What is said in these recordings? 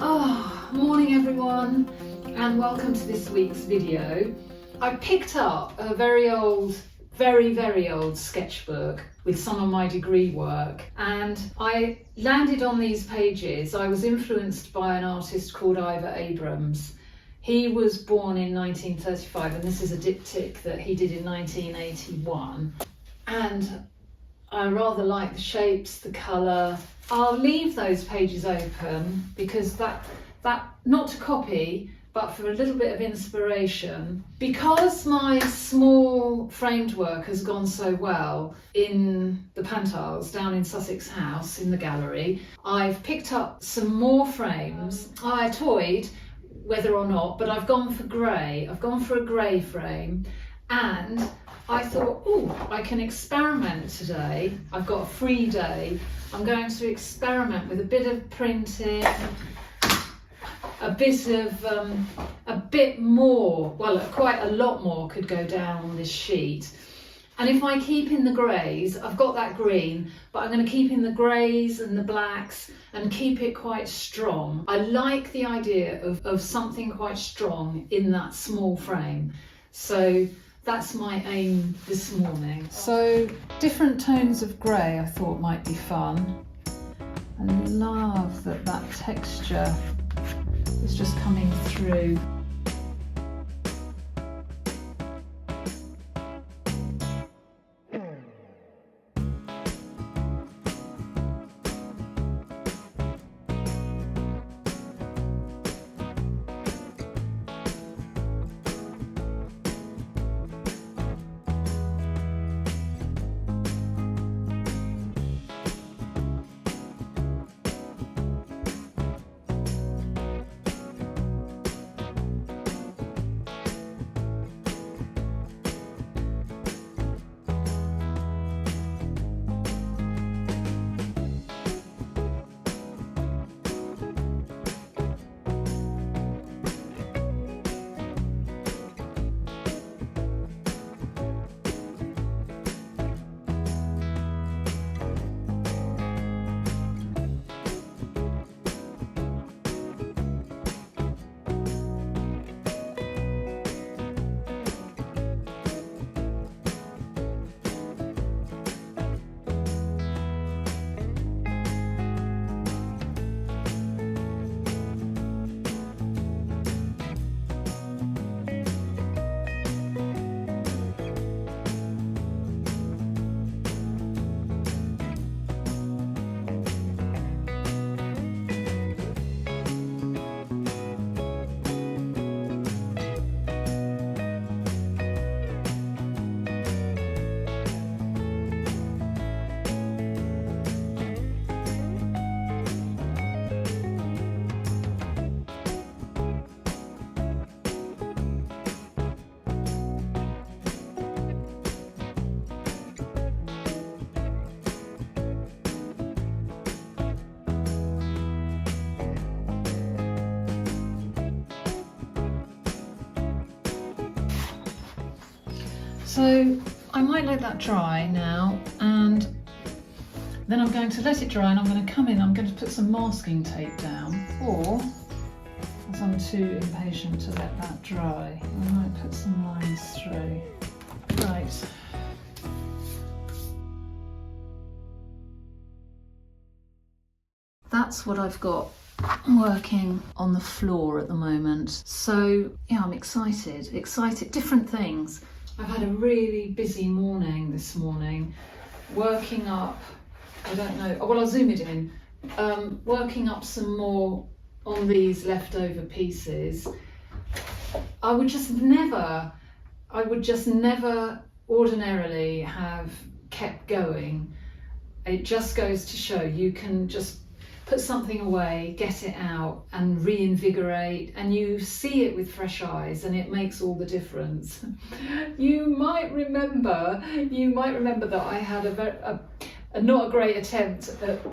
Oh, morning everyone, and welcome to this week's video. I picked up a very old sketchbook with some of my degree work, and I landed on these pages. I was influenced by an artist called Ivor Abrams. He was born in 1935, and this is a diptych that he did in 1981. And I rather like the shapes, the colour. I'll leave those pages open because that not to copy, but for a little bit of inspiration. Because my small framed work has gone so well in the Pantiles down in Sussex House in the gallery, I've picked up some more frames. I toyed whether or not, but I've gone for grey. I've gone for a grey frame, and I thought, oh, I can experiment today. I've got a free day. I'm going to experiment with a bit of printing, a bit more, well, quite a lot more could go down on this sheet. And if I keep in the greys, I've got that green, but I'm going to keep in the greys and the blacks and keep it quite strong. I like the idea of something quite strong in that small frame. So that's my aim this morning. So different tones of grey I thought might be fun. I love that texture is just coming through. So I might let that dry now, and then I'm going to let it dry, and I'm going to come in, I'm going to put some masking tape down, or, as I'm too impatient to let that dry, I might put some lines through. Right. That's what I've got working on the floor at the moment. So yeah, I'm excited, different things. I've had a really busy morning this morning, working up, I don't know, well, I'll zoom it in, working up some more on these leftover pieces. I would just never ordinarily have kept going. It just goes to show you can just put something away, get it out and reinvigorate, and you see it with fresh eyes, and it makes all the difference. You might remember that I had a not a great attempt at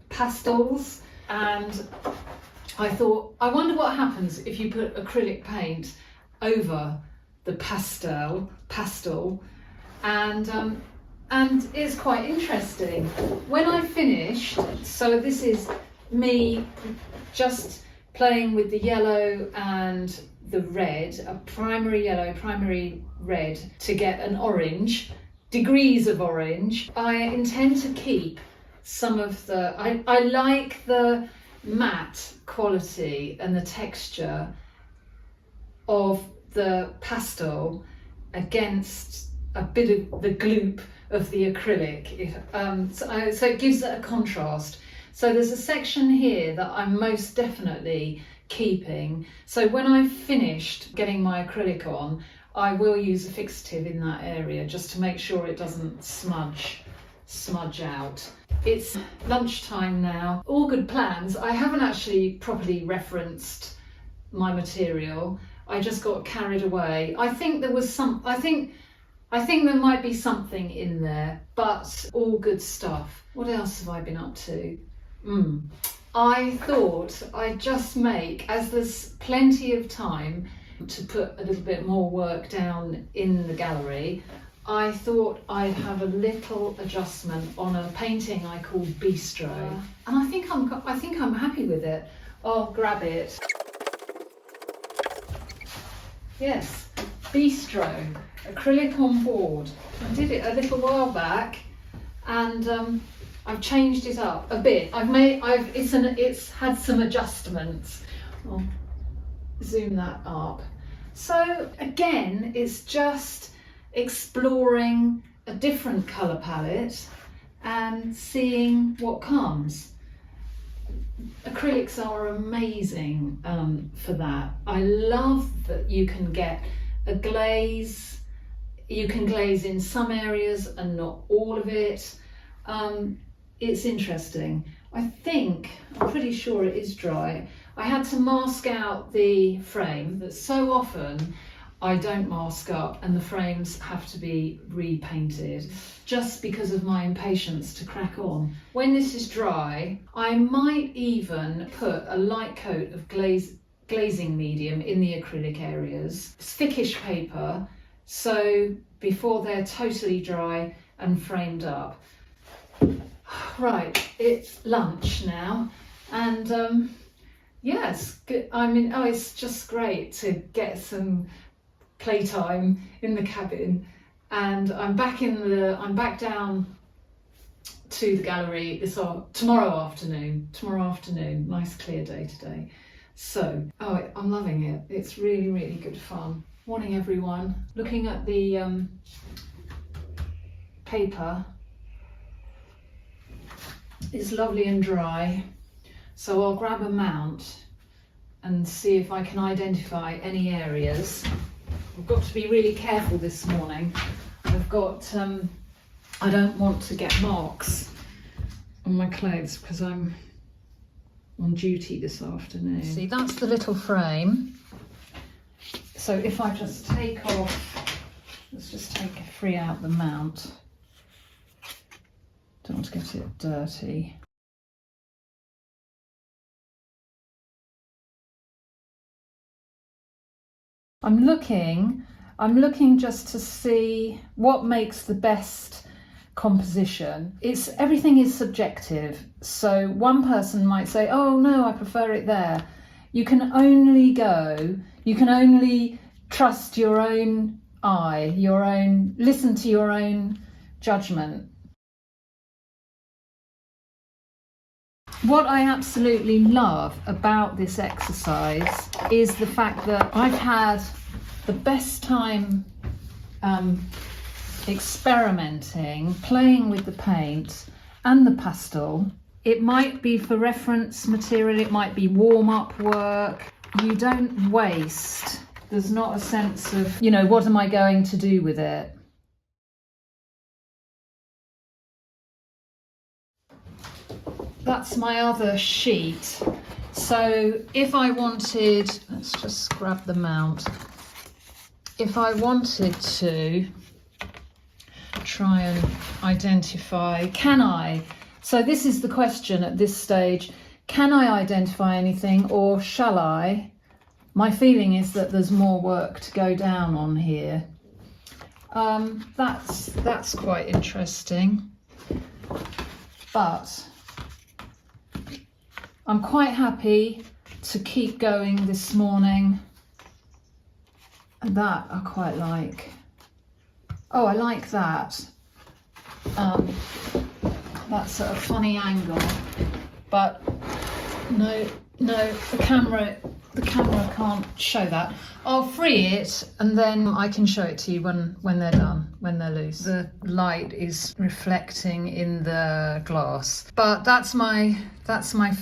pastels, and I thought, I wonder what happens if you put acrylic paint over the pastel, and it's quite interesting. When I finished, so this is me just playing with the yellow and the red, a primary yellow, primary red, to get an orange, degrees of orange. I intend to keep some of the, I like the matte quality and the texture of the pastel against a bit of the gloop of the acrylic. So it gives it a contrast. So there's a section here that I'm most definitely keeping. So when I've finished getting my acrylic on, I will use a fixative in that area just to make sure it doesn't smudge out. It's lunchtime now. All good plans. I haven't actually properly referenced my material. I just got carried away. I think there was I think there might be something in there, but all good stuff. What else have I been up to? I thought I'd just make, as there's plenty of time to put a little bit more work down in the gallery, I thought I'd have a little adjustment on a painting I called Bistro, and I think I'm happy with it. I'll grab it. Yes, Bistro, acrylic on board. I did it a little while back, and I've changed it up a bit. It's had some adjustments. I'll zoom that up. So again, it's just exploring a different colour palette and seeing what comes. Acrylics are amazing for that. I love that you can get a glaze. You can glaze in some areas and not all of it. It's interesting. I'm pretty sure it is dry. I had to mask out the frame, that so often I don't mask up and the frames have to be repainted just because of my impatience to crack on. When this is dry, I might even put a light coat of glazing medium in the acrylic areas, thickish paper, so before they're totally dry and framed up. Right, it's lunch now, and yes, it's just great to get some playtime in the cabin, and I'm back down to the gallery tomorrow afternoon. Nice clear day today. So I'm loving it. It's really, really good fun. Morning everyone. Looking at the paper, it's lovely and dry, so I'll grab a mount and see if I can identify any areas. I've got to be really careful this morning. I've got I don't want to get marks on my clothes because I'm on duty this afternoon. See, that's the little frame. So if I just take off, let's just free out the mount. Don't want to get it dirty. I'm looking just to see what makes the best composition. Everything is subjective. So one person might say, oh no, I prefer it there. You can only trust your own eye, listen to your own judgment. What I absolutely love about this exercise is the fact that I've had the best time experimenting, playing with the paint and the pastel. It might be for reference material, it might be warm-up work. You don't waste. There's not a sense of, what am I going to do with it? That's my other sheet. So if I wanted, let's just grab the mount. If I wanted to try and identify, can I? So this is the question at this stage. Can I identify anything, or shall I? My feeling is that there's more work to go down on here. That's quite interesting. But I'm quite happy to keep going this morning. And that I quite like. Oh, I like that. That's at a funny angle, but no, the camera can't show that. I'll free it and then I can show it to you when they're done, when they're loose. The light is reflecting in the glass, but that's my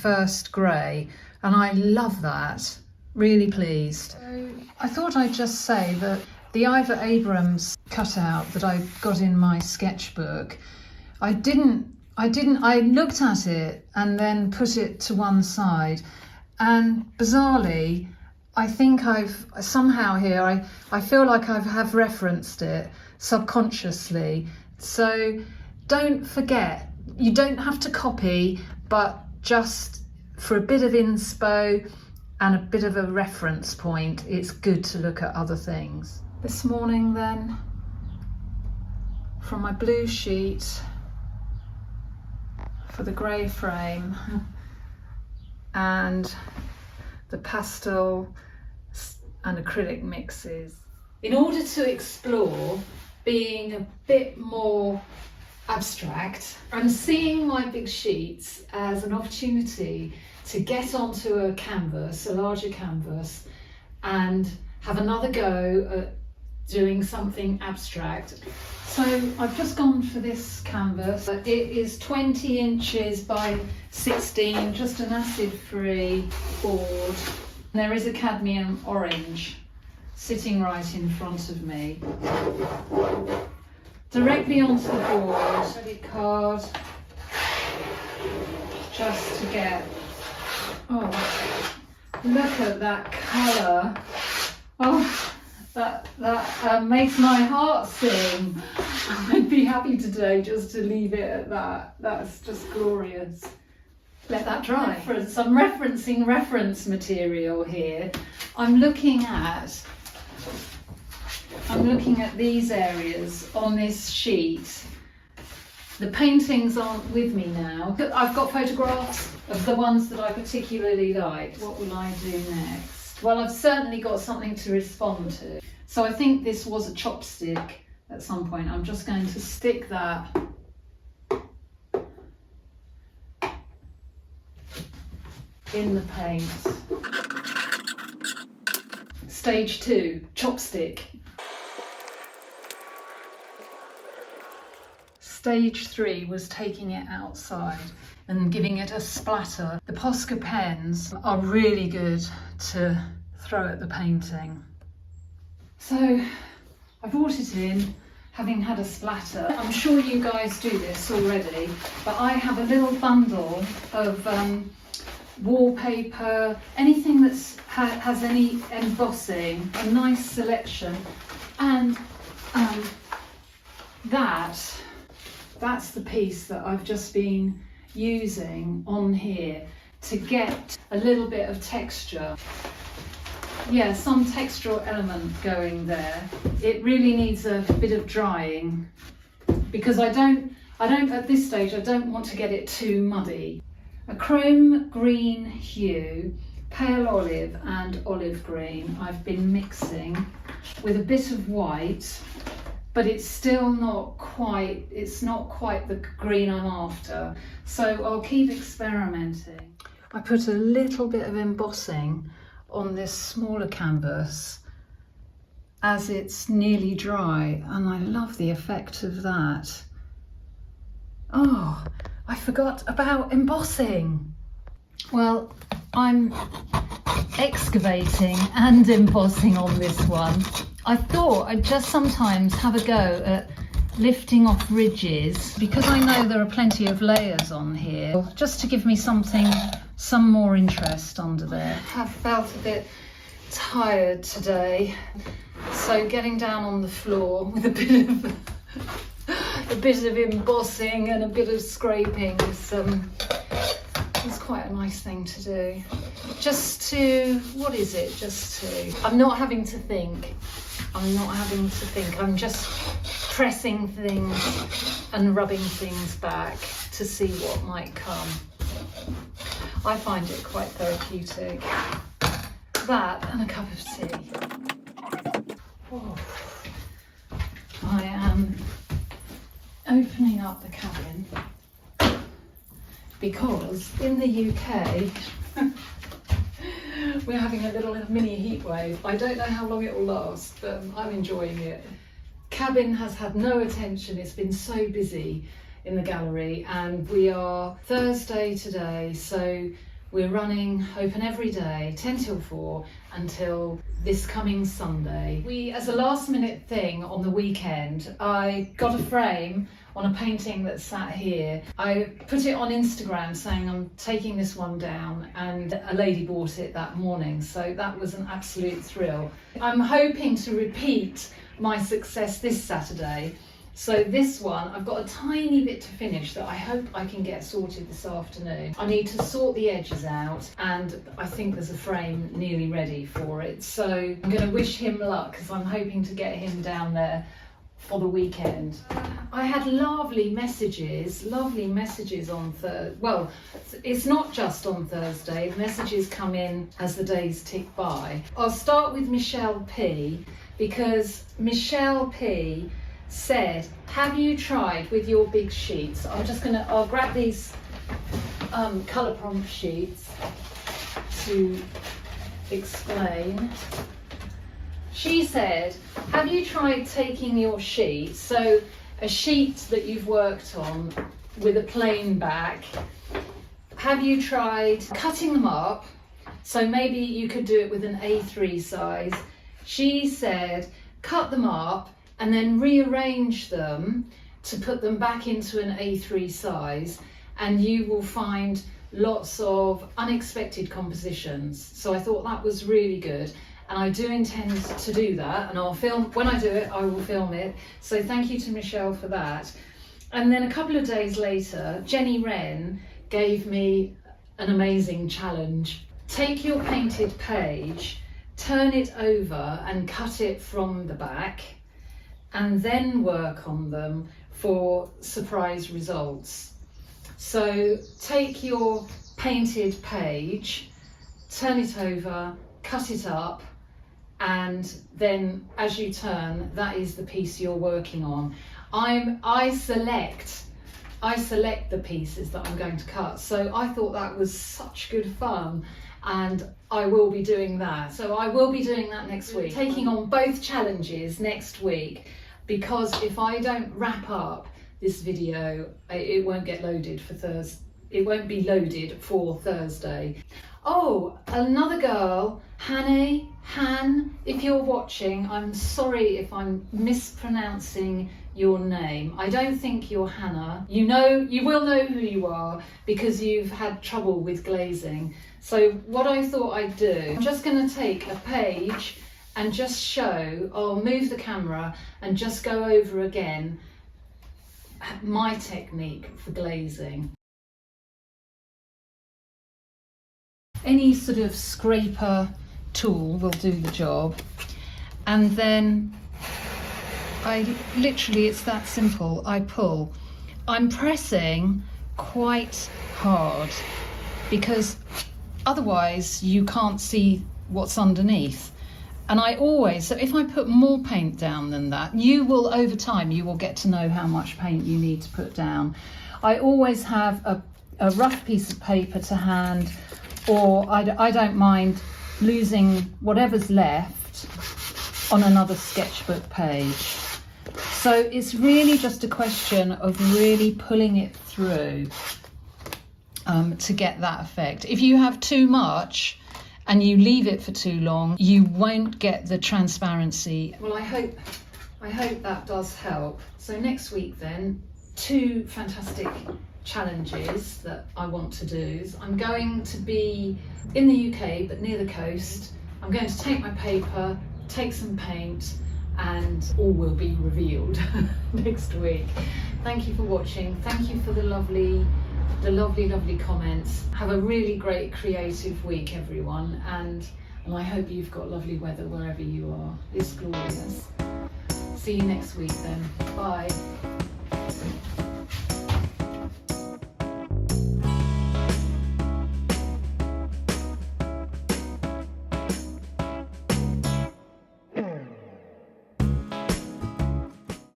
first grey, and I love that. Really pleased. So I thought I'd just say that the Ivor Abrams cutout that I got in my sketchbook, I looked at it and then put it to one side, and bizarrely I think I've somehow here I feel like I have referenced it subconsciously. So don't forget, you don't have to copy, but just for a bit of inspo and a bit of a reference point, it's good to look at other things. This morning then, from my blue sheet for the grey frame and the pastel and acrylic mixes, in order to explore being a bit more abstract, I'm seeing my big sheets as an opportunity to get onto a canvas, a larger canvas, and have another go at doing something abstract. So I've just gone for this canvas. It is 20 inches by 16, just an acid-free board. There is a cadmium orange sitting right in front of me. Directly onto the board, credit card, just to get, oh, look at that colour. Oh, that makes my heart sing. I'd be happy today just to leave it at that. That's just glorious. Let that dry. I'm referencing reference material here. I'm looking at these areas on this sheet. The paintings aren't with me now. I've got photographs of the ones that I particularly like. What will I do next? Well, I've certainly got something to respond to. So I think this was a chopstick at some point. I'm just going to stick that in the paint. Stage 2, chopstick. Stage 3 was taking it outside and giving it a splatter. The Posca pens are really good to throw at the painting. So I brought it in, having had a splatter. I'm sure you guys do this already, but I have a little bundle of wallpaper, anything that has any embossing, a nice selection, and that's the piece that I've just been using on here to get a little bit of texture. Yeah, some textural element going there. It really needs a bit of drying because I don't at this stage I don't want to get it too muddy. A chrome green hue, pale olive and olive green I've been mixing with a bit of white, but it's still not quite the green I'm after. So I'll keep experimenting. I put a little bit of embossing on this smaller canvas as it's nearly dry, and I love the effect of that. Oh, I forgot about embossing. Well, I'm excavating and embossing on this one. I thought I'd just sometimes have a go at lifting off ridges because I know there are plenty of layers on here, just to give me some more interest under there. I've felt a bit tired today, so getting down on the floor with a bit of embossing and a bit of scraping is quite a nice thing to do. I'm not having to think. I'm just pressing things and rubbing things back to see what might come. I find it quite therapeutic. That and a cup of tea. Oh. I am opening up the cabin because in the UK we're having a little mini heat wave. I don't know how long it will last, but I'm enjoying it. Cabin has had no attention. It's been so busy in the gallery, and we are Thursday today, so we're running open every day 10 till 4 until this coming Sunday. We, as a last minute thing on the weekend, I got a frame on a painting that sat here. I put it on Instagram saying I'm taking this one down, and a lady bought it that morning, so that was an absolute thrill. I'm hoping to repeat my success this Saturday. So this one, I've got a tiny bit to finish that I hope I can get sorted this afternoon. I need to sort the edges out, and I think there's a frame nearly ready for it. So I'm going to wish him luck because I'm hoping to get him down there for the weekend. I had lovely messages on Thursday. Well, it's not just on Thursday. Messages come in as the days tick by. I'll start with Michelle P, because Michelle P said, have you tried with your big sheets? I'll grab these colour prompt sheets to explain. She said, have you tried taking your sheets, so a sheet that you've worked on with a plain back, have you tried cutting them up? So maybe you could do it with an A3 size. She said, cut them up and then rearrange them to put them back into an A3 size, and you will find lots of unexpected compositions. So I thought that was really good, and I do intend to do that, and I'll film, when I do it, I will film it. So thank you to Michelle for that. And then a couple of days later, Jenny Wren gave me an amazing challenge. Take your painted page, turn it over and cut it from the back, and then work on them for surprise results. So take your painted page, turn it over, cut it up, and then as you turn, that is the piece you're working on. I select the pieces that I'm going to cut. So I thought that was such good fun, and I will be doing that. So I will be doing that next week, taking on both challenges next week, because if I don't wrap up this video, it won't get loaded for Thursday. It won't be loaded for Thursday. Oh, another girl, Han, if you're watching, I'm sorry if I'm mispronouncing your name. I don't think you're Hannah. You will know who you are because you've had trouble with glazing. So what I thought I'd do, I'm just going to take a page and just show, I'll move the camera and just go over again my technique for glazing. Any sort of scraper tool will do the job, and then it's that simple. I pull. I'm pressing quite hard because otherwise you can't see what's underneath. And so if I put more paint down than that, over time, you will get to know how much paint you need to put down. I always have a rough piece of paper to hand, or I don't mind losing whatever's left on another sketchbook page. So it's really just a question of really pulling it through to get that effect. If you have too much and you leave it for too long, you won't get the transparency. Well, I hope that does help. So next week then, 2 fantastic challenges that I want to do. I'm going to be in the UK but near the coast. I'm going to take my paper, take some paint, and all will be revealed next week. Thank you for watching. Thank you for the lovely comments. Have a really great creative week, everyone, and I hope you've got lovely weather wherever you are. It's glorious. See you next week then. Bye.